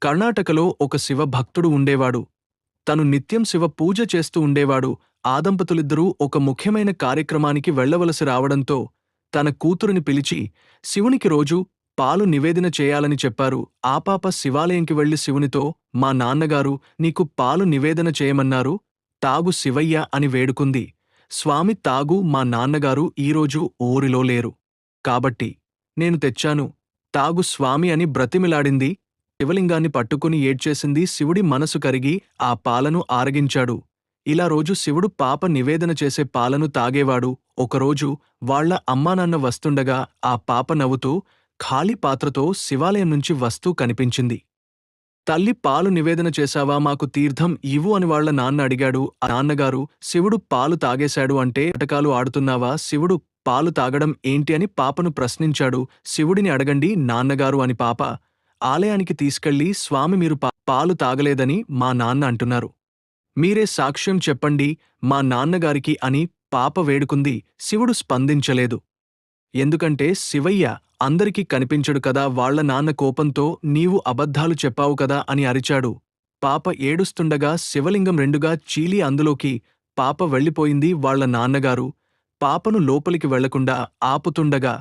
కర్ణాటకలో ఒక శివ భక్తుడు ఉండేవాడు. తను నిత్యం శివ పూజ చేస్తూ ఉండేవాడు. ఆ దంపతులిద్దరూ ఒక ముఖ్యమైన కార్యక్రమానికి వెళ్ళవలసి రావడంతో తన కూతురిని పిలిచి శివునికి రోజూ పాలు నివేదన చేయాలని చెప్పారు. ఆ పాప శివాలయంకి వెళ్లి శివునితో, మా నాన్నగారు నీకు పాలు నివేదన చేయమన్నారు, తాగు శివయ్య అని వేడుకుంది. స్వామి, తాగు, మా నాన్నగారు ఈరోజు ఊరిలో లేరు కాబట్టి నేను తెచ్చాను, తాగు స్వామి అని బ్రతిమిలాడింది. శివలింగాన్ని పట్టుకుని ఏడ్చేసింది. శివుడి మనసు కరిగి ఆ పాలను ఆరగించాడు. ఇలా రోజు శివుడు పాప నివేదన చేసే పాలను తాగేవాడు. ఒకరోజు వాళ్ల అమ్మానాన్న వస్తుండగా ఆ పాప నవ్వుతూ ఖాళీ పాత్రతో శివాలయం నుంచి వస్తూ కనిపించింది. తల్లి, పాలు నివేదన చేశావా, మాకు తీర్థం ఇవ్వు అని వాళ్ల నాన్న అడిగాడు. ఆ నాన్నగారు, శివుడు పాలు తాగేశాడు అంటే నాటకాలు ఆడుతున్నావా, శివుడు పాలు తాగడం ఏంటి అని పాపను ప్రశ్నించాడు. శివుడిని అడగండి నాన్నగారు అని పాప ఆలయానికి తీసుకెళ్లి, స్వామి మీరు పాలు తాగలేదని మా నాన్న అంటున్నారు, మీరే సాక్ష్యం చెప్పండి మా నాన్నగారికి అని పాప వేడుకుంది. శివుడు స్పందించలేదు. ఎందుకంటే శివయ్య అందరికీ కనిపించడు కదా. వాళ్ల నాన్న కోపంతో నీవు అబద్ధాలు చెప్పావు కదా అని అరిచాడు. పాప ఏడుస్తుండగా శివలింగం రెండుగా చీలి అందులోకి పాప వెళ్ళిపోయింది. వాళ్ల నాన్నగారు పాపను లోపలికి వెళ్లకుండా ఆపుతుండగా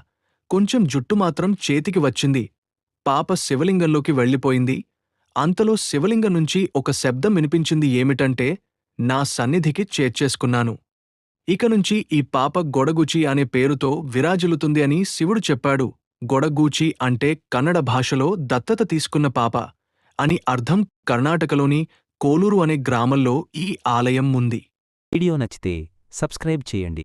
కొంచెం జుట్టు మాత్రం చేతికి వచ్చింది. పాప శివలింగంలోకి వెళ్ళిపోయింది. అంతలో శివలింగం నుంచి ఒక శబ్దం వినిపించింది. ఏమిటంటే, నా సన్నిధికి చేర్చేసుకున్నాను. ఇక నుంచి ఈ పాప గొడగూచి అనే పేరుతో విరాజిల్లుతుంది అని శివుడు చెప్పాడు. గొడగూచి అంటే కన్నడ భాషలో దత్తత తీసుకున్న పాప అని అర్థం. కర్ణాటకలోని కోలూరు అనే గ్రామంలో ఈ ఆలయం ఉంది. వీడియో నచ్చితే సబ్స్క్రైబ్ చేయండి.